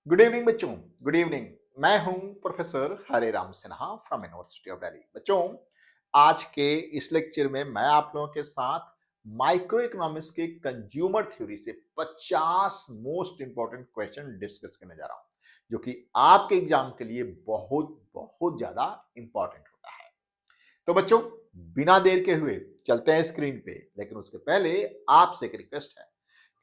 Good evening बच्चों। Good evening. मैं हूं professor Hare Ram Sinha from university of Delhi. बच्चों, आज के इस लेक्चर में मैं आप लोगों के साथ माइक्रो इकोनॉमिक्स के कंज्यूमर थ्योरी से 50 मोस्ट इंपॉर्टेंट क्वेश्चन डिस्कस करने जा रहा हूं, जो कि आपके एग्जाम के लिए बहुत बहुत ज्यादा इंपॉर्टेंट होता है। तो बच्चों, बिना देर के हुए चलते हैं स्क्रीन पे, लेकिन उसके पहले आपसे एक रिक्वेस्ट है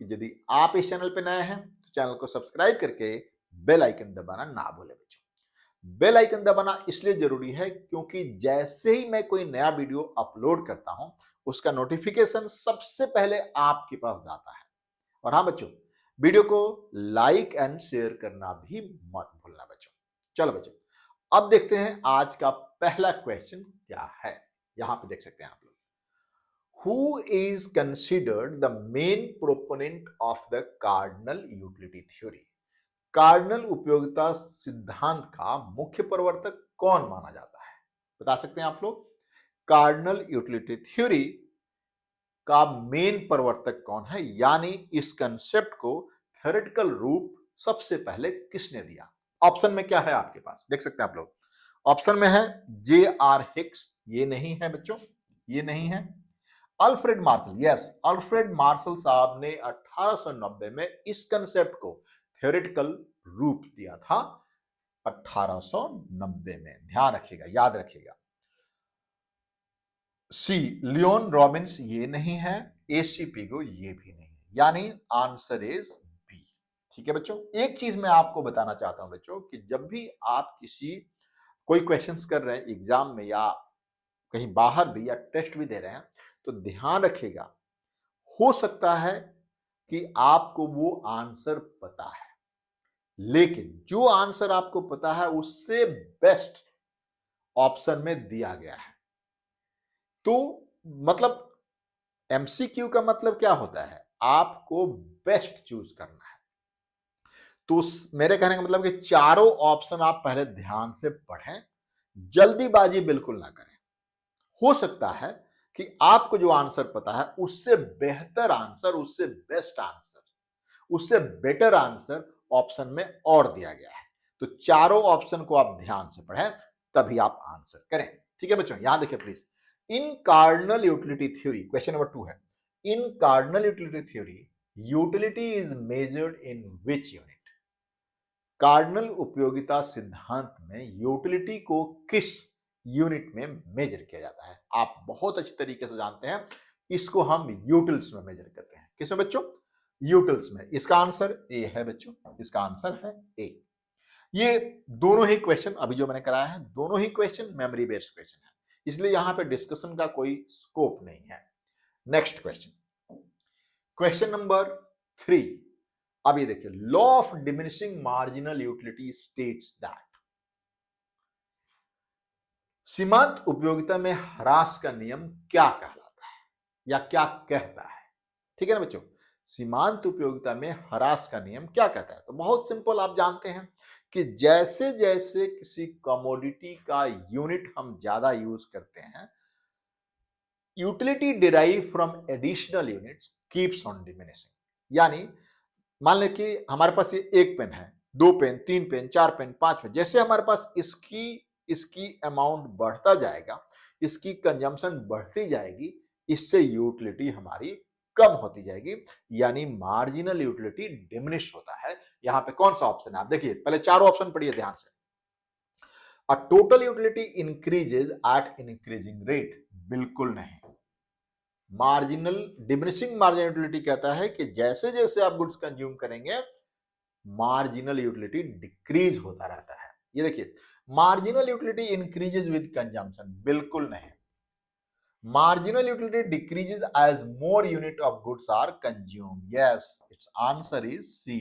कि यदि आप इस चैनल पे नए हैं तो चैनल को सब्सक्राइब करके बेल आइकन दबाना ना भूलें बच्चों। बेल आइकन दबाना इसलिए जरूरी है क्योंकि जैसे ही मैं कोई नया वीडियो अपलोड करता हूं, उसका नोटिफिकेशन सबसे पहले आपके पास जाता है। और हाँ बच्चों, वीडियो को लाइक एंड शेयर करना भी मत भूलना बच्चों। चलो बच्चों, अब देखते हैं आज का पहला क्वेश्चन क्या है। यहां पे देख सकते हैं आप लोग। Who is considered the main proponent of the cardinal utility theory? Cardinal उपयोगिता सिद्धांत का मुख्य प्रवर्तक कौन माना जाता है? बता सकते हैं आप लोग? कार्डिनल यूटिलिटी थ्योरी का मेन प्रवर्तक कौन है, यानी इस कंसेप्ट को थ्योरेटिकल रूप सबसे पहले किसने दिया? ऑप्शन में क्या है आपके पास, देख सकते हैं आप लोग। ऑप्शन में है J.R. हिक्स, ये नहीं है बच्चों, ये नहीं है। Alfred Marshall, yes, Alfred Marshall साहब ने 1890 में इस कंसेप्ट को थ्योरेटिकल रूप दिया था। 1890 में, ध्यान रखिएगा, याद रखिएगा। सी लियोन रॉबिन्स, ये नहीं है। एसी पिगो, ये भी नहीं है, यानी आंसर इज बी। ठीक है बच्चों, एक चीज मैं आपको बताना चाहता हूं बच्चों कि जब भी आप कोई क्वेश्चंस कर रहे हैं एग्जाम में या कहीं बाहर भी या टेस्ट भी दे रहे हैं, तो ध्यान रखिएगा, हो सकता है कि आपको वो आंसर पता है, लेकिन जो आंसर आपको पता है उससे बेस्ट ऑप्शन में दिया गया है। तो मतलब एमसीक्यू का मतलब क्या होता है? आपको बेस्ट चूज करना है। तो मेरे कहने का मतलब कि चारों ऑप्शन आप पहले ध्यान से पढ़ें, जल्दीबाजी बिल्कुल ना करें। हो सकता है कि आपको जो आंसर पता है उससे बेहतर आंसर, उससे बेस्ट आंसर, उससे बेटर आंसर ऑप्शन में और दिया गया है। तो चारों ऑप्शन को आप ध्यान से पढ़ें, तभी आप आंसर करें। ठीक है बच्चों, यहां देखिए please. In cardinal utility theory, question number 2 है, in cardinal utility theory utility is measured in which unit? कार्डिनल उपयोगिता सिद्धांत में यूटिलिटी को किस यूनिट में मेजर किया जाता है? आप बहुत अच्छी तरीके से जानते हैं, इसको हम यूटिल्स में मेजर करते हैं। किसमें बच्चों? यूटिल्स में। इसका आंसर ए है बच्चों, इसका आंसर है ए। ये दोनों ही क्वेश्चन अभी जो मैंने कराया है, दोनों ही क्वेश्चन मेमोरी बेस्ड क्वेश्चन है, इसलिए यहां पे डिस्कशन का कोई स्कोप नहीं है। Next question, question number 3। अब ये देखिए, law of diminishing marginal utility states that, सीमांत उपयोगिता में ह्रास का नियम क्या कहलाता है या क्या कहता है? ठीक है ना बच्चों, सीमांत उपयोगिता में ह्रास का नियम क्या कहता है? तो बहुत सिंपल, आप जानते हैं कि जैसे जैसे किसी कमोडिटी का यूनिट हम ज्यादा यूज करते हैं, utility derive from additional units keeps on diminishing. यानी मान लें कि हमारे पास ये एक पेन है, 2 पेन, 3 पेन, 4 पेन, 5 पेन, जैसे हमारे पास इसकी इसकी अमाउंट बढ़ता जाएगा, इसकी कंजम्पशन बढ़ती जाएगी, इससे यूटिलिटी हमारी कम होती जाएगी, यानी मार्जिनल यूटिलिटी डिमिनिश होता है। यहां पे कौन सा ऑप्शन है? आप देखिए, पहले चारों ऑप्शन पढ़िए ध्यान से। A total utility increases at increasing rate, बिल्कुल नहीं। मार्जिनल डिमिनिशिंग मार्जिनल यूटिलिटी कहता है कि जैसे जैसे आप गुड्स कंज्यूम करेंगे, मार्जिनल यूटिलिटी डिक्रीज होता रहता है। ये देखिए, marginal utility increases with consumption, बिल्कुल नहीं। Marginal utility decreases as more unit of goods are consume, yes, it's answer is C.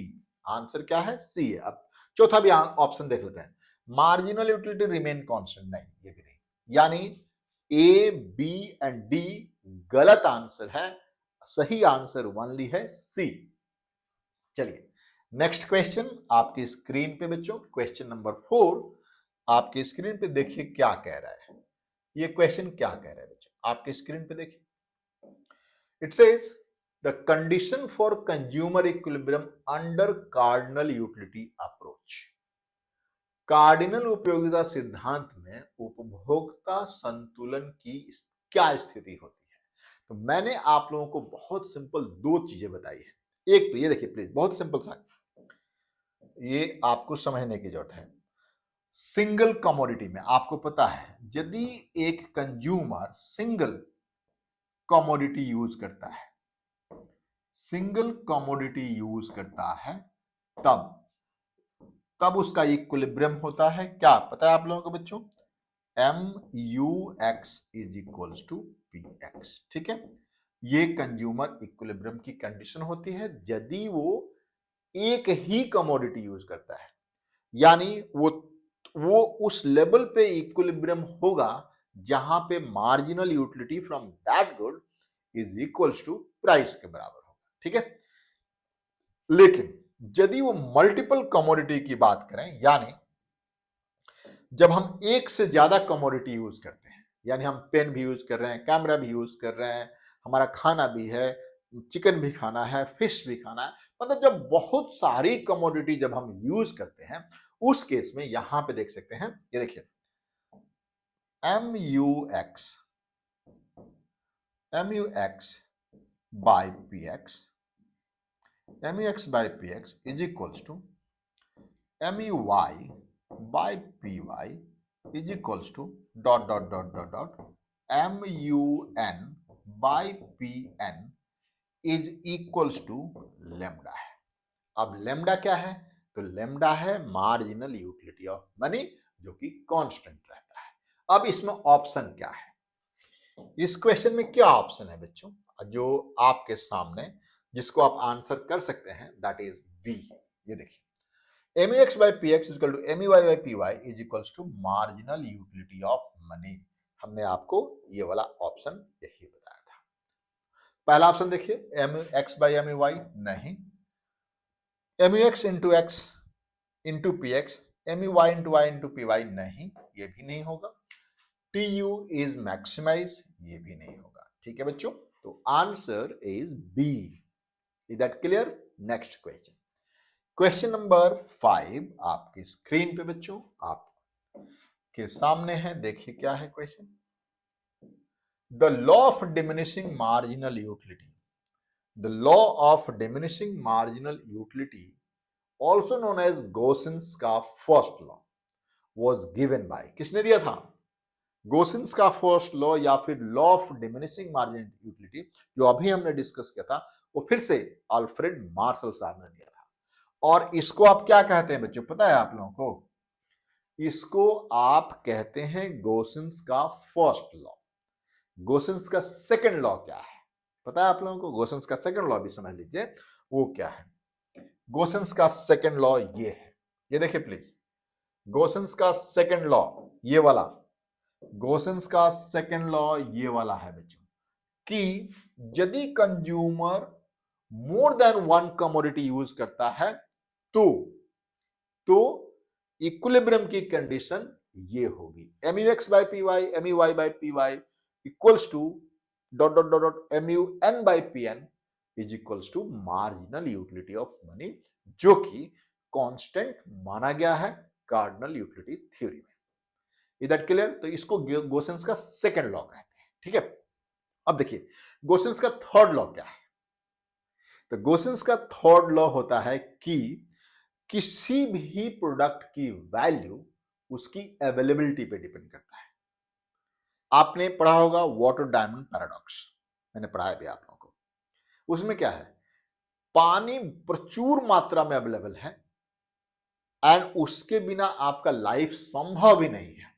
Answer क्या है? सी है। अब चौथा भी ऑप्शन देख लेते हैं, मार्जिनल यूटिलिटी रिमेन कांस्टेंट, नहीं, ये भी नहीं। यानी ए, बी एंड डी गलत आंसर है, सही आंसर ओनली है सी। चलिए नेक्स्ट क्वेश्चन आपकी स्क्रीन पे बच्चों, क्वेश्चन नंबर 4 आपकी स्क्रीन पे देखिए क्या कह रहा है। ये क्वेश्चन क्या कह रहा है बच्चों, आपके स्क्रीन पे देखिए। It says the condition for consumer equilibrium under cardinal utility approach. Cardinal उपयोगिता सिद्धांत में उपभोक्ता संतुलन की क्या स्थिति होती है? तो मैंने आप लोगों को बहुत सिंपल दो चीजें बताई है। एक तो ये देखिए प्लीज, बहुत सिंपल सा, ये आपको समझने की जरूरत है। सिंगल कमोडिटी में आपको पता है, यदि एक कंज्यूमर सिंगल कमोडिटी यूज करता है, सिंगल कमोडिटी यूज करता है, तब तब उसका इक्विलिब्रियम होता है, क्या पता है आप लोगों को बच्चों? MUX is equals to PX। ठीक है, ये कंज्यूमर इक्विलिब्रियम की कंडीशन होती है यदि वो एक ही कमोडिटी यूज करता है, यानी वो उस लेवल पे इक्विलिब्रियम होगा जहां पे marginal utility from that good is equals to price के बराबर होगा। ठीक है, लेकिन यदि वो मल्टीपल कमोडिटी की बात करें, यानी जब हम एक से ज्यादा कमोडिटी यूज करते हैं, यानी हम पेन भी यूज कर रहे हैं, कैमरा भी यूज कर रहे हैं, हमारा खाना भी है, चिकन भी खाना है, फिश भी खाना है, मतलब जब बहुत सारी कमोडिटी जब हम यूज करते हैं, उस केस में यहां पे देख सकते हैं, ये देखिए MUX by PX, MUX by PX is equals to MUY by PY is equals to dot dot dot dot dot MUN by PN is equals to lambda है। अब lambda क्या है? तो lambda है मार्जिनल यूटिलिटी ऑफ मनी, जो कि constant रहता है। अब इसमें ऑप्शन क्या है? इस क्वेश्चन में क्या ऑप्शन है बच्चों जो आपके सामने, जिसको आप आंसर कर सकते हैं? That is B. ये देखिए, MUX by PX is equal to MUY by PY is equals to marginal utility of money। हमने आपको ये वाला ऑप्शन यही बताया था। पहला ऑप्शन देखिए, MUX by MUY नहीं, MUX into X into PX, MUY into Y into PY नहीं, ये भी नहीं होगा। TU is maximize, ये भी नहीं होगा। ठीक है बच्चों, तो answer is B. Is that clear? Next question, question number 5 आपकी स्क्रीन पे बच्चों आपके सामने है। देखिए क्या है question. The law of diminishing marginal utility, the law of diminishing marginal utility also known as Gossen's का first law was given by, किसने दिया था? गोसेंस का फर्स्ट लॉ या फिर law of diminishing marginal utility, जो अभी हमने डिस्कस किया था, वो फिर से अल्फ्रेड मार्शल साहब ने दिया था। और इसको आप क्या कहते हैं बच्चों, पता है आप लोगों को? इसको आप कहते हैं गोसेंस का फर्स्ट लॉ। गोसेंस का सेकंड लॉ क्या है पता है आप लोगों को? गोसेंस का सेकंड लॉ भी समझ लीजिए, वो क्या है? गोसेंस का सेकंड लॉ ये है, ये देखिए प्लीज, गोसेंस का सेकंड लॉ ये वाला, गोसेंस का सेकंड लॉ ये वाला है बच्चों, कि यदि consumer more than one commodity use करता है तो इक्विलिब्रियम की कंडीशन ये होगी, MUX by PY, MUY by PY equals to dot dot dot dot MUN by PN is equals to marginal utility of money, जो कि कांस्टेंट माना गया है कार्डिनल यूटिलिटी थ्योरी में। Is that clear? तो इसको गोसेंस का सेकंड लॉ कहते हैं। ठीक है, अब देखिए गोसेंस का थर्ड लॉ क्या है? तो गोसेंस का थर्ड लॉ होता है कि किसी भी प्रोडक्ट की वैल्यू उसकी अवेलेबिलिटी पे डिपेंड करता है। आपने पढ़ा होगा वाटर डायमंड पैराडॉक्स, मैंने पढ़ाया भी आप लोगों को। उसमें क्या है, पानी प्रचुर मात्रा में अवेलेबल है एंड उसके बिना आपका लाइफ संभव ही नहीं है,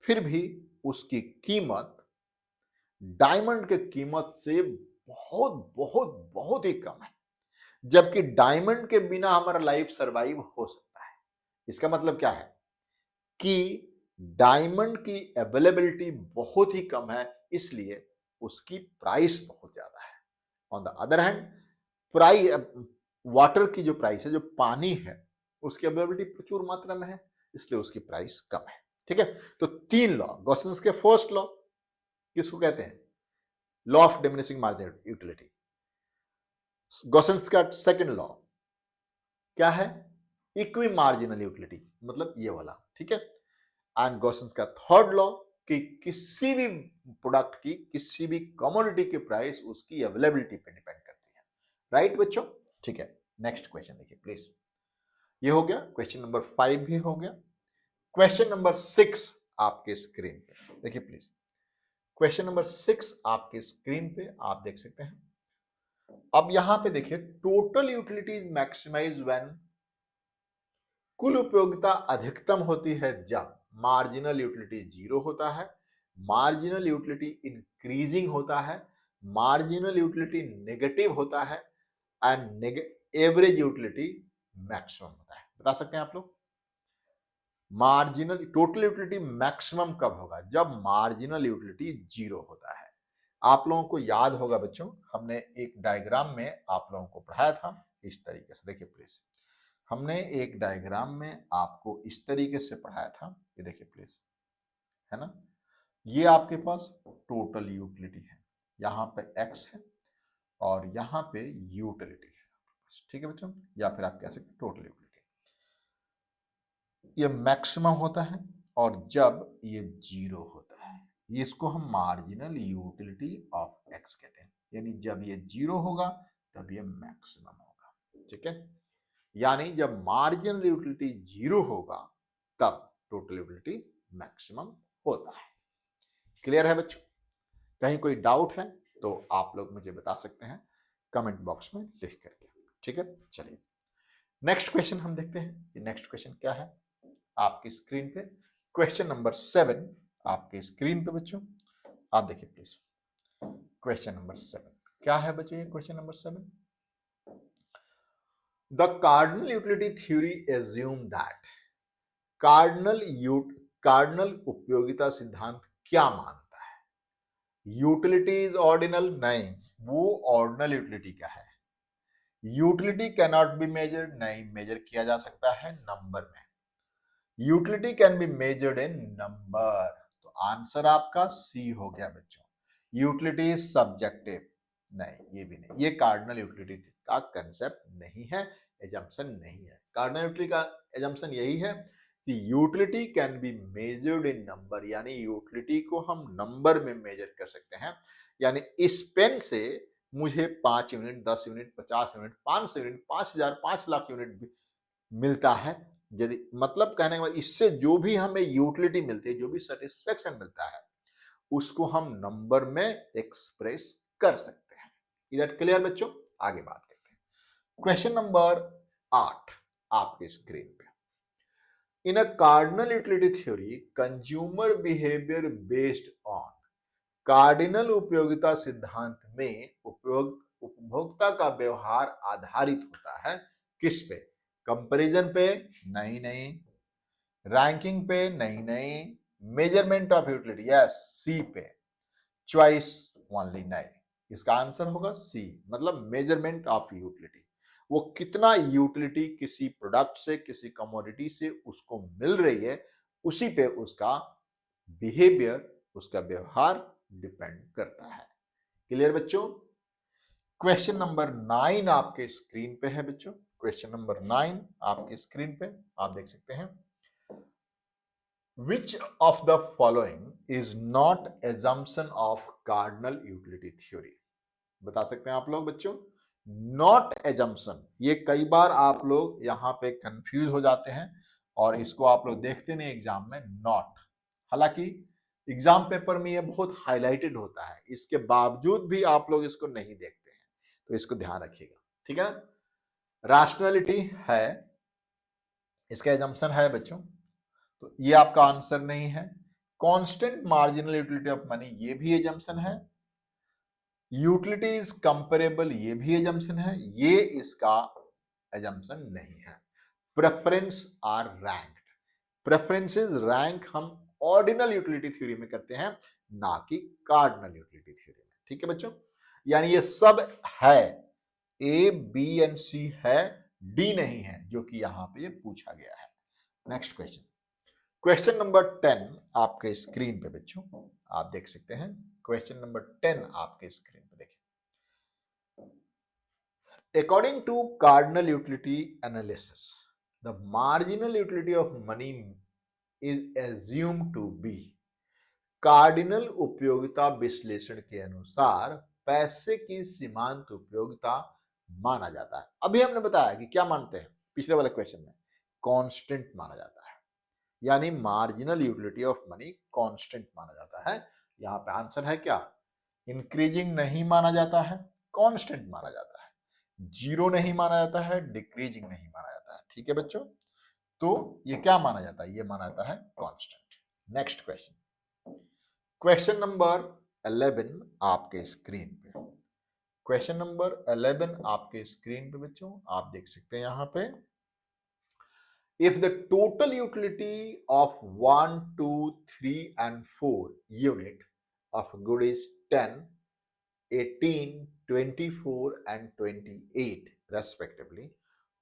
फिर भी उसकी कीमत डायमंड के कीमत से बहुत बहुत बहुत ही कम है, जबकि डायमंड के बिना हमारा लाइफ सरवाइव हो सकता है। इसका मतलब क्या है कि डायमंड की अवेलेबिलिटी बहुत ही कम है, इसलिए उसकी प्राइस बहुत ज्यादा है। On the other hand price, water की जो प्राइस है, जो पानी है, उसकी अवेलेबिलिटी प्रचुर मात्रा में है, इसलिए उसकी प्राइस कम है। ठीक है, तो तीन लॉ, गोसेंस के फर्स्ट लॉ किसको कहते हैं? Law of diminishing marginal utility. Gossen's का सेकंड लॉ क्या है? इक्वी मार्जिनल यूटिलिटी, मतलब ये वाला, ठीक है। एंड गॉसन्स का थर्ड लॉ कि किसी भी प्रोडक्ट की, किसी भी कमोडिटी की प्राइस उसकी अवेलेबिलिटी पे डिपेंड करती है, राइट बच्चों, ठीक है। नेक्स्ट क्वेश्चन देखिए प्लीज। ये हो गया, क्वेश्चन नंबर 5 भी हो गया। क्वेश्चन नंबर 6 आपके स्क्रीन पे देखिए प्लीज। क्वेश्चन नंबर 6 आपके स्क्रीन पे आप देख सकते हैं। अब यहां पे देखिए, टोटल यूटिलिटीज मैक्सिमाइज व्हेन, कुल उपयोगिता अधिकतम होती है जब मार्जिनल यूटिलिटी जीरो होता है, मार्जिनल यूटिलिटी इंक्रीजिंग होता है, मार्जिनल यूटिलिटी नेगेटिव होता है, एंड एवरेज यूटिलिटी मैक्सिमम होता है। बता सकते हैं आप लोग मार्जिनल टोटल यूटिलिटी मैक्सिमम कब होगा? जब मार्जिनल यूटिलिटी जीरो होता है। आप लोगों को याद होगा बच्चों, हमने एक डायग्राम में आप लोगों को पढ़ाया था इस तरीके से, देखिए प्लीज। हमने एक डायग्राम में आपको इस तरीके से पढ़ाया था, ये देखिए प्लीज, है ना। ये आपके पास टोटल यूटिलिटी है, यहाँ पे एक्स है और यहाँ पे यूटिलिटी है, ठीक है बच्चों, या फिर आप कह सकते हैं टोटल यूटिलिटी। ये मैक्सिमम होता है और जब ये जीरो होता है, इसको हम मार्जिनल यूटिलिटी ऑफ एक्स कहते हैं, यानी जब ये जीरो होगा तब ये मैक्सिमम होगा, ठीक है। यानी जब मार्जिनल यूटिलिटी जीरो होगा तब टोटल यूटिलिटी मैक्सिमम होता है। क्लियर है बच्चों? कहीं कोई डाउट है तो आप लोग मुझे बता सकते हैं कमेंट बॉक्स में लिख करके, ठीक है। चलिए नेक्स्ट क्वेश्चन हम देखते हैं। नेक्स्ट क्वेश्चन क्या है आपकी स्क्रीन पे? क्वेश्चन नंबर 7 आपके स्क्रीन पे बच्चों, आप देखिए प्लीज। क्वेश्चन नंबर 7 क्या है बच्चों? ये question number 7, the cardinal utility theory assume that, cardinal उपयोगिता सिद्धांत क्या मानता है? Utility is ordinal? नहीं, वो ऑर्डिनल यूटिलिटी क्या है? Utility can not be measured? नहीं, मेजर किया जा सकता है नंबर में। Utility can be measured in number, तो आंसर आपका सी हो गया बच्चों। Utility is subjective? नहीं, ये भी नहीं, ये कार्डिनल यूटिलिटी का कंसेप्ट नहीं है, एजम्पशन नहीं है। कार्डिनल यूटिलिटी का एजम्पशन यही है कि utility can be measured in number, यानी यूटिलिटी को हम नंबर में मेजर कर सकते हैं। यानी इस पेन से मुझे 5 unit, 10 unit, 50 unit, 500 unit, 5000, 5 lakh unit मिलता है। यदि मतलब कहने के बाद इससे जो भी हमें यूटिलिटी मिलती है, जो भी सेटिस्फेक्शन मिलता है, उसको हम नंबर में एक्सप्रेस कर सकते हैं। इधर क्लियर बच्चों? आगे बात करते हैं। क्वेश्चन नंबर 8 आपके स्क्रीन पे, in a cardinal utility theory consumer behaviour based on, कार्डिनल उपयोगिता सिद्धांत में उपभोक्ता का व्यवहार आधारित होता है किस पे? कंपैरिजन पे? नहीं नहीं। रैंकिंग पे? नहीं नहीं। Measurement of utility? यस, सी पे। Choice only? नहीं, इसका आंसर होगा सी, मतलब मेजरमेंट ऑफ यूटिलिटी। वो कितना यूटिलिटी किसी प्रोडक्ट से, किसी कमोडिटी से उसको मिल रही है, उसी पे उसका बिहेवियर, उसका व्यवहार डिपेंड करता है। क्लियर बच्चों? क्वेश्चन नंबर 9 आपके स्क्रीन पे है बच्चों। क्वेश्चन नंबर 9 आपके स्क्रीन पे आप देख सकते हैं। Which of the following is not assumption of cardinal utility theory? बता सकते हैं आप लोग बच्चों? नॉट एजम्पशन, ये कई बार आप लोग यहां पे कंफ्यूज हो जाते हैं और इसको आप लोग देखते नहीं एग्जाम में, नॉट। हालांकि एग्जाम पेपर में ये बहुत हाईलाइटेड होता है, इसके बावजूद भी आप लोग इसको नहीं देखते हैं, तो इसको ध्यान रखिएगा, ठीक है ना। रैशनैलिटी है, इसका एजम्पशन है बच्चों, तो ये आपका आंसर नहीं है। Constant marginal utility of money, ये भी एजम्पशन है। यूटिलिटी इज कंपेरेबल, ये भी एजम्पशन है, ये इसका एजम्पशन नहीं है। Preference are ranked, preferences rank हम ऑर्डिनल यूटिलिटी थ्योरी में करते हैं, ना कि कार्डिनल यूटिलिटी थ्योरी में, ठीक है बच्चों। यानी ये सब है, ए बी एंड सी है, डी नहीं है, जो कि यहां पे ये पूछा गया है। नेक्स्ट क्वेश्चन, क्वेश्चन नंबर 10 आपके स्क्रीन पे बच्चों, आप देख सकते हैं। क्वेश्चन नंबर 10 आपके स्क्रीन पे देखिए। According to cardinal utility analysis, the marginal utility of money is assume to be, cardinal उपयोगिता विश्लेषण के अनुसार पैसे की सीमांत उपयोगिता माना जाता है। अभी हमने बताया कि क्या मानते हैं पिछले वाले क्वेश्चन में, कांस्टेंट माना जाता है, यानी marginal utility of money constant माना जाता है। यहां पे आंसर है क्या, इंक्रीजिंग नहीं माना जाता है, कांस्टेंट माना जाता है, जीरो नहीं माना जाता है, डिक्रीजिंग नहीं माना जाता है। ठीक है बच्चों, तो ये क्या माना जाता है, ये माना जाता है constant. Next question, question number 11 आपके स्क्रीन पे, क्वेश्चन नंबर 11 आपके स्क्रीन पे बच्चों आप देख सकते हैं यहां पे, if the total utility of 1 2 3 and 4 unit of good is 10 18 24 and 28 respectively,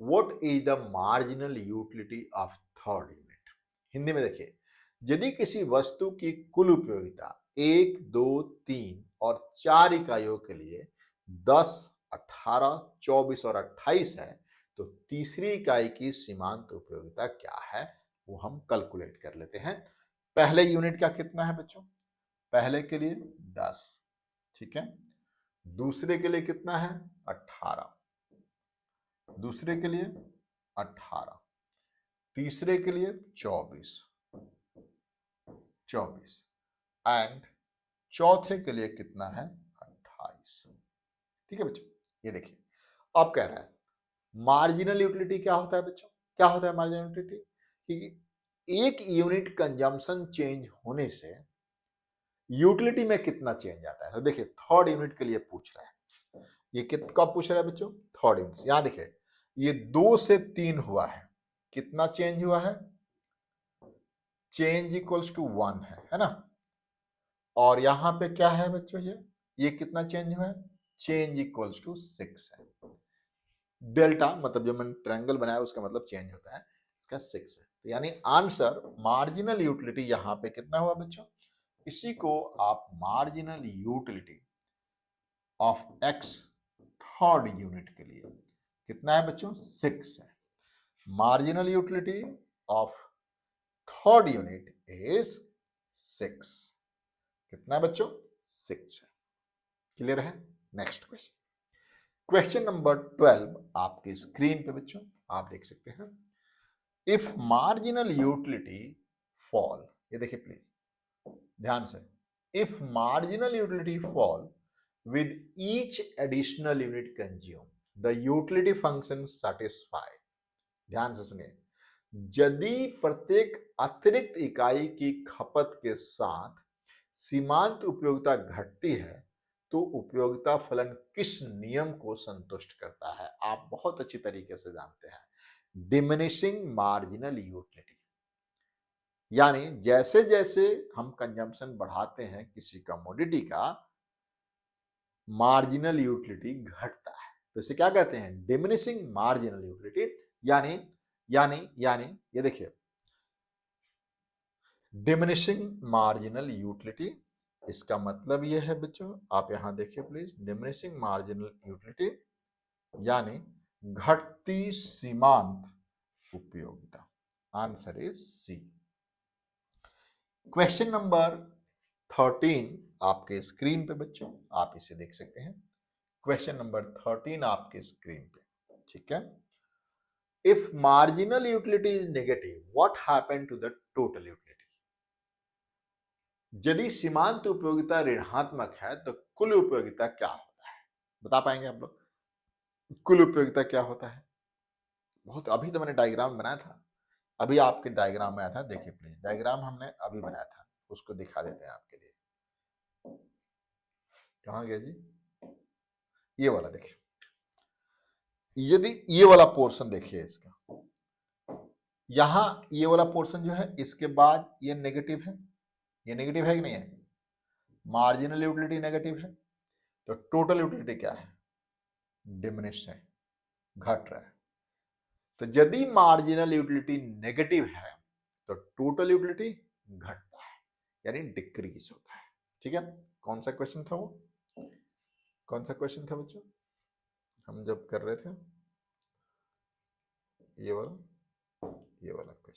what is the marginal utility of third unit? Hindi में देखिए, यदि किसी वस्तु की कुल उपयोगिता 1 2 3 और 4 इकाइयों के लिए 10 18 24 और 28 है, तो तीसरी इकाई की सीमांत उपयोगिता क्या है वो हम कैलकुलेट कर लेते हैं। पहले यूनिट का कितना है बच्चों, पहले के लिए 10, ठीक है, दूसरे के लिए कितना है 18, दूसरे के लिए 18, तीसरे के लिए 24 एंड चौथे के लिए कितना है 28। ठीक है बच्चों, ये देखिए अब कह रहा है मार्जिनल यूटिलिटी क्या होता है बच्चों, क्या होता है मार्जिनल यूटिलिटी, कि एक यूनिट कंजम्पशन चेंज होने से यूटिलिटी में कितना चेंज आता है। तो देखिए थर्ड यूनिट के लिए पूछ रहा है, ये कब पूछ रहा है बच्चों, थर्ड यूनिट। यहां देखिए ये 2 से 3 हुआ है, कितना चेंज हुआ है, चेंज इक्वल्स टू 1 है ना, और यहां पे क्या है बच्चों, ये कितना चेंज हुआ है, चेंज इक्वल्स टू 6 है। डेल्टा मतलब जो मैंने ट्रायंगल बनाया उसका मतलब चेंज होता है, इसका 6 है। तो यानी आंसर मार्जिनल यूटिलिटी यहां पे कितना हुआ बच्चों, इसी को आप marginal utility of x third unit के लिए कितना है बच्चों, 6 है। Marginal utility of third unit is 6, कितना है बच्चों, 6 है। क्लियर है। नेक्स्ट क्वेश्चन, क्वेश्चन नंबर 12 आपके स्क्रीन पे बच्चों आप देख सकते हैं, इफ मार्जिनल यूटिलिटी फॉल, ये देखिए प्लीज ध्यान से, if marginal utility fall with each additional unit consumed, the utility function satisfy, ध्यान से सुनिए, यदि प्रत्येक अतिरिक्त इकाई की खपत के साथ सीमांत उपयोगिता घटती है तो उपयोगिता फलन किस नियम को संतुष्ट करता है, आप बहुत अच्छी तरीके से जानते हैं, डिमिनिशिंग मार्जिनल यूटिलिटी। यानी जैसे जैसे हम कंजम्पशन बढ़ाते हैं किसी कमोडिटी का, मार्जिनल यूटिलिटी घटता है, तो इसे क्या कहते हैं, डिमिनिशिंग मार्जिनल यूटिलिटी। यानी यानी यानी ये देखिए डिमिनिशिंग मार्जिनल यूटिलिटी, इसका मतलब ये है बच्चों, आप यहां देखिए प्लीज, डिमिनिशिंग मार्जिनल यूटिलिटी यानी घटती सीमांत उपयोगिता। Answer is C. Question number 13 आपके स्क्रीन पे बच्चों आप इसे देख सकते हैं, क्वेश्चन नंबर 13 आपके स्क्रीन पे, ठीक है, if marginal utility is negative what happen to the total utility, यदि सीमांत उपयोगिता ऋणात्मक है तो कुल उपयोगिता क्या होता है, बता पाएंगे आप लोग, कुल उपयोगिता क्या होता है। बहुत अभी तो मैंने डायग्राम बनाया था, अभी आपके डायग्राम बनाया था, देखिए प्लीज डायग्राम हमने अभी बनाया था, उसको दिखा देते हैं आपके लिए, कहां गया जी, ये वाला देखिए, यदि ये वाला पोर्शन देखिए इसका, यहां ये वाला पोर्शन जो है इसके बाद ये नेगेटिव है, ये नेगेटिव है कि नहीं है, मार्जिनल यूटिलिटी नेगेटिव है, तो टोटल यूटिलिटी क्या है, डिमिनिश है, घट रहा है। तो यदि मार्जिनल यूटिलिटी नेगेटिव है तो टोटल यूटिलिटी घटता है, यानी डिक्रीज होता है। ठीक है, कौन सा क्वेश्चन था वो, कौन सा क्वेश्चन था बच्चों हम जब कर रहे थे, ये वाला,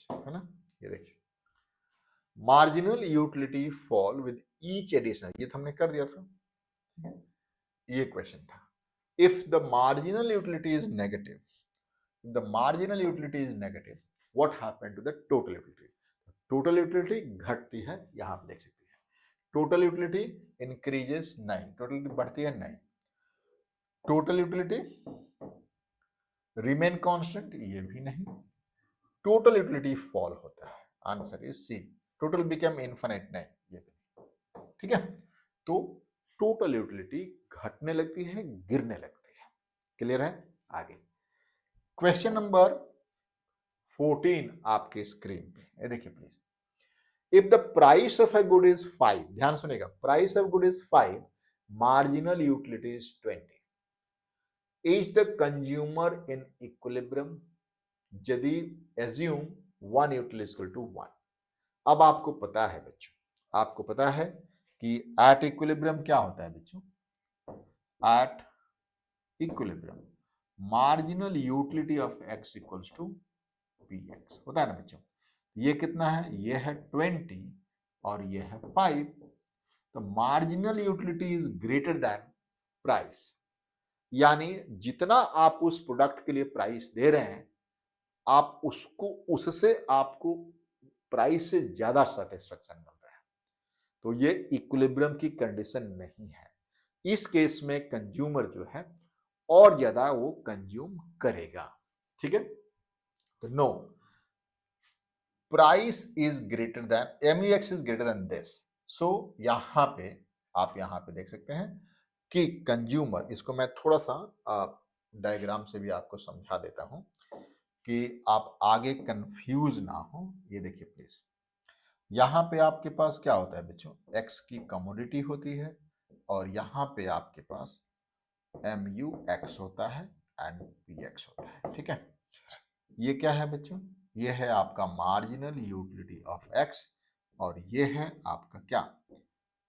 क्वेश्चन, है ना। ये देखिए, marginal utility fall with each addition, ये तो हमने कर दिया था, ये क्वेश्चन था। If the marginal utility is negative, the marginal utility is negative, what happened to the total utility? total utility घटती है, यहां आप देख सकते हैं total utility increases नहीं, total utility बढ़ती है नहीं, total utility remain constant, ये भी नहीं, total utility fall होता है, answer is C, total become infinite नहीं, ये भी नहीं, ठीक है। तो total utility घटने लगती है, गिरने लगती है, क्लियर है। आगे क्वेश्चन नंबर 14 आपके स्क्रीन पे, ये देखिए please. If the price of a good is 5, ध्यान सुनेगा, price of good is 5, marginal utility is 20, is the consumer in equilibrium, यदि assume 1 utility is equal to 1। अब आपको पता है बच्चों, आपको पता है कि एट इक्विलिब्रियम क्या होता है बच्चों, at equilibrium marginal utility of x equals to px होता है ना बच्चों। ये कितना है, ये है 20 और ये है 5, तो marginal utility is greater then price, यानी जितना आप उस प्रोडक्ट के लिए प्राइस दे रहे हैं, आप उसको, उससे आपको प्राइस से ज्यादा सेटिस्फेक्शन मिल रहा है, तो ये इक्विलिब्रियम की कंडीशन नहीं है। इस केस में कंज्यूमर जो है और ज्यादा वो कंज्यूम करेगा, ठीक है। तो no, price is greater than MUX is greater than this, so यहां पे आप यहां पे देख सकते हैं कि कंज्यूमर, इसको मैं थोड़ा सा डायग्राम से भी आपको समझा देता हूं कि आप आगे कंफ्यूज ना हो। ये देखिए प्लीज, यहां पे आपके पास क्या होता है बच्चों, X की कमोडिटी होती है और यहां पे आपके पास MUX होता है एंड PX होता है, ठीक है। ये क्या है बच्चों, ये है आपका मार्जिनल यूटिलिटी ऑफ X और ये है आपका क्या,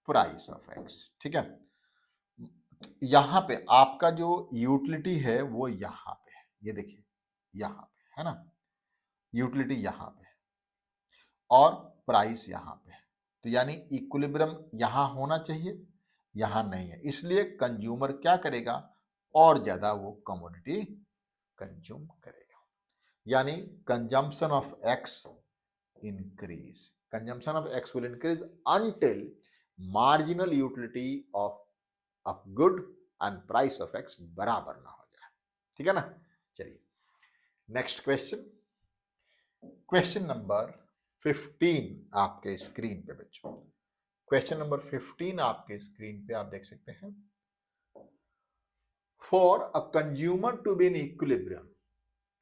प्राइस ऑफ X, ठीक है। यहां पे आपका जो यूटिलिटी है वो यहां पे है, ये देखिए यहां पे है ना, यूटिलिटी यहां पे है और प्राइस यहां पे है, तो यानी इक्विलिब्रियम यहां होना चाहिए, यहां नहीं है, इसलिए कंज्यूमर क्या करेगा, और ज्यादा वो कमोडिटी कंज्यूम करेगा, यानी consumption of x increase, consumption of x will increase until marginal utility of good and price of x बराबर ना हो जाए, ठीक है ना। चलिए नेक्स्ट क्वेश्चन, क्वेश्चन नंबर 15 आपके स्क्रीन पे बच्चों, क्वेश्चन नंबर 15 आपके स्क्रीन पे आप देख सकते हैं। For a consumer to be in equilibrium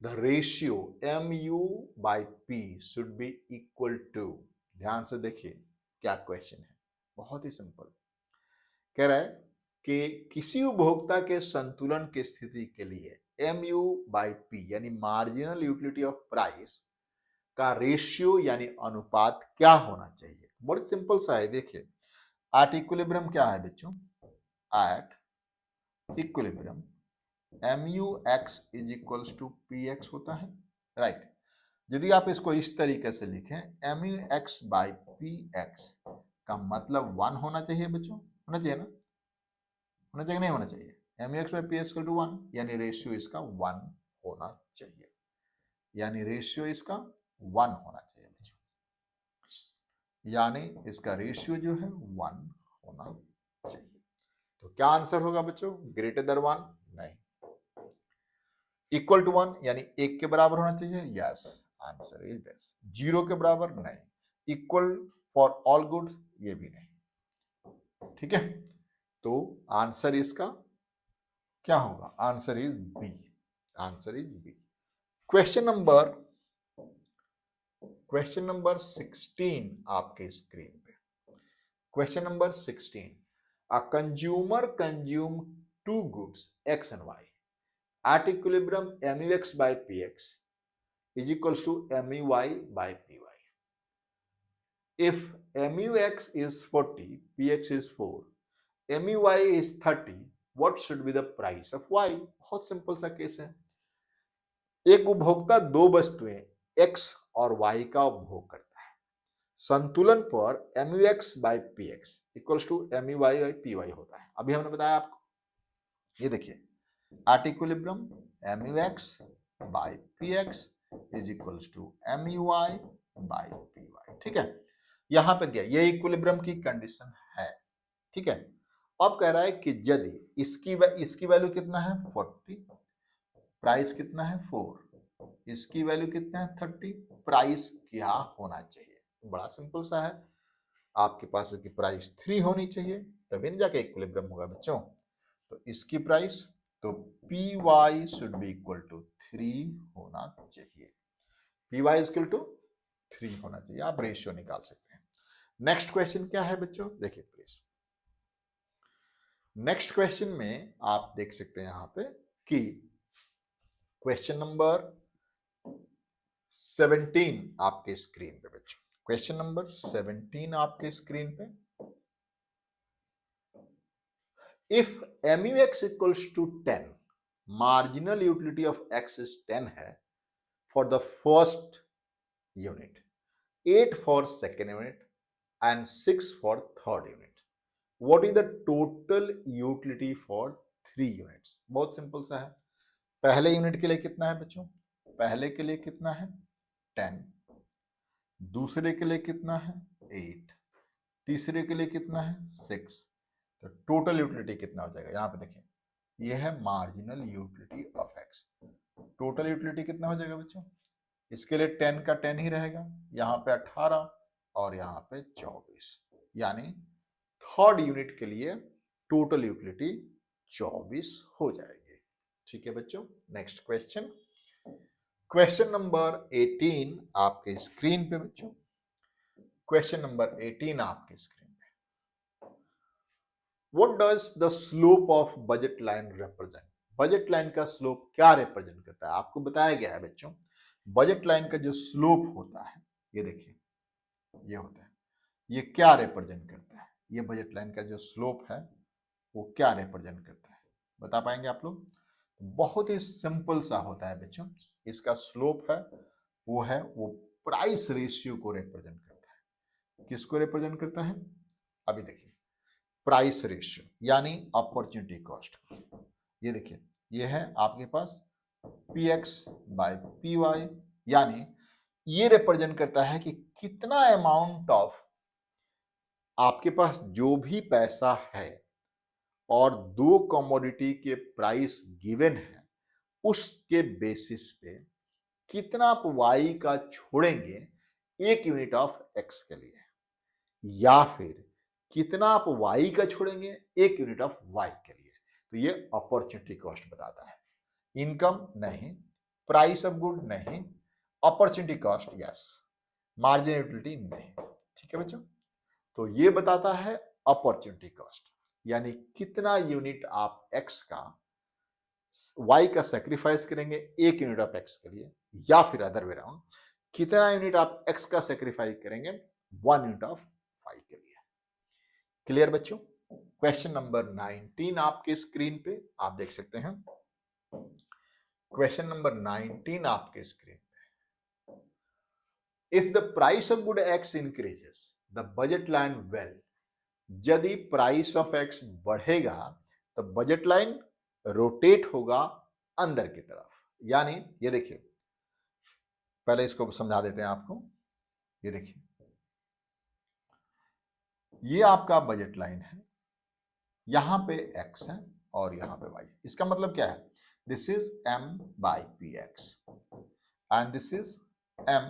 the ratio mu by p should be equal to, ध्यान से देखिए क्या क्वेश्चन है, बहुत ही सिंपल, कह रहा है कि किसी उपभोक्ता के संतुलन की स्थिति के लिए mu by p यानी मार्जिनल यूटिलिटी ऑफ प्राइस का रेशियो यानी अनुपात क्या होना चाहिए। बहुत सिंपल सा है, देखिए एट इक्विलिब्रियम क्या है बच्चों, at equilibrium MUX is equals to PX होता है, राइट। यदि आप इसको इस तरीके से लिखें MUX बाई PX का मतलब 1 होना चाहिए बच्चों, होना चाहिए ना, होना चाहिए नहीं होना चाहिए, MUX by PX equal to 1, यानी रेशियो इसका 1 होना चाहिए, यानी रेशियो इसका 1 होना चाहिए बच्चों, यानी इसका रेशियो जो है 1 होना चाहिए। तो क्या आंसर होगा बच्चों, ग्रेटर देन 1 नहीं, इक्वल टू 1 यानी 1 के बराबर होना चाहिए, यस आंसर इज दिस, 0 के बराबर नहीं, इक्वल फॉर ऑल गुड ये भी नहीं, ठीक है। तो आंसर इसका क्या होगा, answer is B, answer is B. Question number 16 आपके स्क्रीन पे, question number 16, a consumer consume two goods X and Y at equilibrium MUX by PX is equals to MUY by PY. If MUX is 40, PX is 4, MUY is 30, what should be the price of Y? बहुत simple सा case है, एक उपभोक्ता दो वस्तुएं X और y का उपभोग करता है। संतुलन पर MUX by PX equals to MUY by PY होता है। अभी हमने बताया आपको, ये देखिए at equilibrium MUX by PX is equals to MUY by PY। ठीक है, यहां पे दिया, ये इक्विलिब्रियम की कंडीशन है। ठीक है, अब कह रहा है कि यदि इसकी वैल्यू कितना है 40, प्राइस कितना है 4, इसकी वैल्यू कितना है 30, प्राइस क्या होना चाहिए? बड़ा सिंपल सा है, आपके पास इसकी प्राइस 3 होनी चाहिए, तभी ना जाके इक्विलिब्रियम होगा बच्चों। तो इसकी प्राइस, तो PY should be equal to 3 होना चाहिए। PY इक्वल टू 3 होना चाहिए, आप रेशियो निकाल सकते हैं। नेक्स्ट क्वेश्चन क्या है बच्चों, देखिए प्लीज। नेक्स्ट क्वेश्चन में आप देख सकते हैं यहां पे कि क्वेश्चन नंबर 17 आपके स्क्रीन पे बच्चों, क्वेश्चन नंबर 17 आपके स्क्रीन पे। If MUX equals to 10, marginal utility of X is 10 है for the first unit, 8 for second unit and 6 for third unit, what is the total utility for 3 units? बहुत simple सा है। पहले unit के लिए कितना है बच्चों? पहले के लिए कितना है 10, दूसरे के लिए कितना है 8, तीसरे के लिए कितना है 6, तो टोटल यूटिलिटी कितना हो जाएगा? यहां पे देखिए, ये है marginal utility of x. Total utility कितना हो जाएगा बच्चों? इसके लिए 10 का 10 ही रहेगा, यहाँ पे 18 और यहाँ पे 24, यानी थर्ड यूनिट के लिए टोटल यूटिलिटी 24 हो जाएगी। ठीक है बच्चों, नेक्स्ट क्वेश्चन, क्वेश्चन नंबर 18 आपके स्क्रीन पे बच्चों, क्वेश्चन नंबर 18 आपके स्क्रीन पे। What does the slope of budget line represent? Budget line का स्लोप क्या रिप्रेजेंट करता है? आपको बताया गया है बच्चों, बजट लाइन का जो स्लोप होता है, ये देखिए ये होता है, ये क्या रिप्रेजेंट करता है? ये बजट लाइन का जो स्लोप है वो क्या रिप्रेजेंट करता है, बता पाएंगे आप लोग? बहुत ही सिंपल सा होता है बच्चों, इसका स्लोप है वो प्राइस रेशियो को रिप्रेजेंट करता है। किसको रिप्रेजेंट करता है? अभी देखिए, प्राइस रेशियो यानी अपॉर्चुनिटी कॉस्ट। ये देखिए, ये है आपके पास PX बाय PY, यानी ये रिप्रेजेंट करता है कि कितना अमाउंट ऑफ आपके पास जो भी पैसा है और दो कमोडिटी के प्राइस गिवन है, उसके बेसिस पे कितना आप Y का छोड़ेंगे एक यूनिट ऑफ X के लिए, या फिर कितना आप Y का छोड़ेंगे एक यूनिट ऑफ Y के लिए। तो ये अपॉर्चुनिटी कॉस्ट बताता है, इनकम नहीं, प्राइस ऑफ गुड नहीं, opportunity cost yes, margin utility नहीं। ठीक है बच्चों, तो ये बताता है अपॉर्चुनिटी कॉस्ट, यानी कितना यूनिट आप X का Y का सेक्रीफाइस करेंगे एक यूनिट ऑफ X के लिए, या फिर अदर वे राउंड, कितना यूनिट आप X का सेक्रीफाइस करेंगे 1 यूनिट ऑफ Y के लिए। क्लियर बच्चों? क्वेश्चन नंबर 19 आपके स्क्रीन पे आप देख सकते हैं, क्वेश्चन नंबर 19 आपके स्क्रीन पे। If the price of good X increases the budget line well, यदि प्राइस ऑफ X बढ़ेगा तो बजट लाइन रोटेट होगा अंदर की तरफ। यानी ये देखिए, पहले इसको समझा देते हैं आपको। ये देखिए, ये आपका बजट लाइन है, यहां पे X है और यहां पे Y। इसका मतलब क्या है? This is M by PX and this is M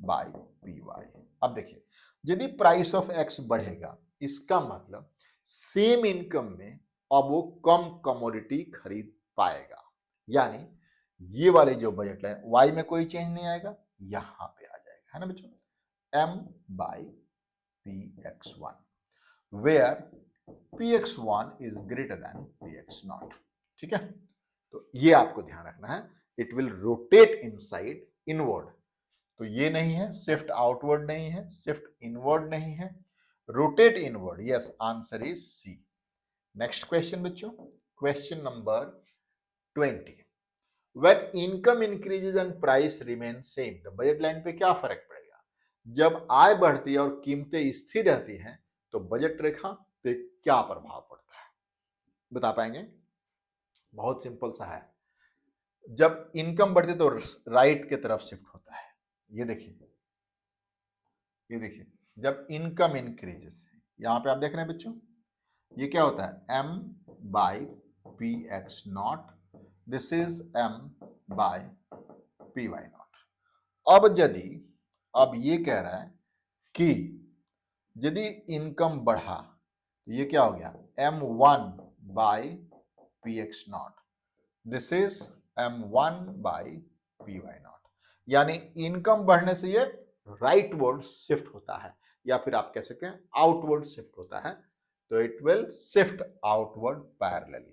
by PY। अब देखिए, यदि प्राइस ऑफ X बढ़ेगा, इसका मतलब सेम इनकम में अब वो कम कमोडिटी खरीद पाएगा, यानी ये वाले जो बजट लाइन Y में कोई चेंज नहीं आएगा, यहां पे आ जाएगा, है ना बच्चों? M by PX1 where PX1 is greater than PX0। ठीक है, तो ये आपको ध्यान रखना है, it will rotate inside inward. तो ये नहीं है, शिफ्ट आउटवर्ड नहीं है, शिफ्ट इनवर्ड नहीं है, rotate inward. Yes, answer is C. Next question बच्चों, question number 20। When income increases and price remain same, तो बजट लाइन पे क्या फर्क पड़ेगा? जब आय बढ़ती है और कीमतें स्थिर रहती हैं तो बजट रेखा पे क्या प्रभाव पड़ता है, बता पाएंगे? बहुत सिंपल सा है। जब इनकम बढ़ती तो राइट की तरफ शिफ्ट होता है। ये देखिए, ये देखिए, जब इनकम इंक्रीजेस, यहां पे आप देख रहे हैं बच्चों, ये क्या होता है? m by P X not, this is m by P Y not. अब यदि, अब ये कह रहा है कि यदि इनकम बढ़ा तो ये क्या हो गया? m1 by P X not, this is m1 by P Y not. यानी इनकम बढ़ने से ये राइटवर्ड शिफ्ट होता है, या फिर आप कह सकते हैं आउटवर्ड शिफ्ट होता है। तो it will shift outward parallelly.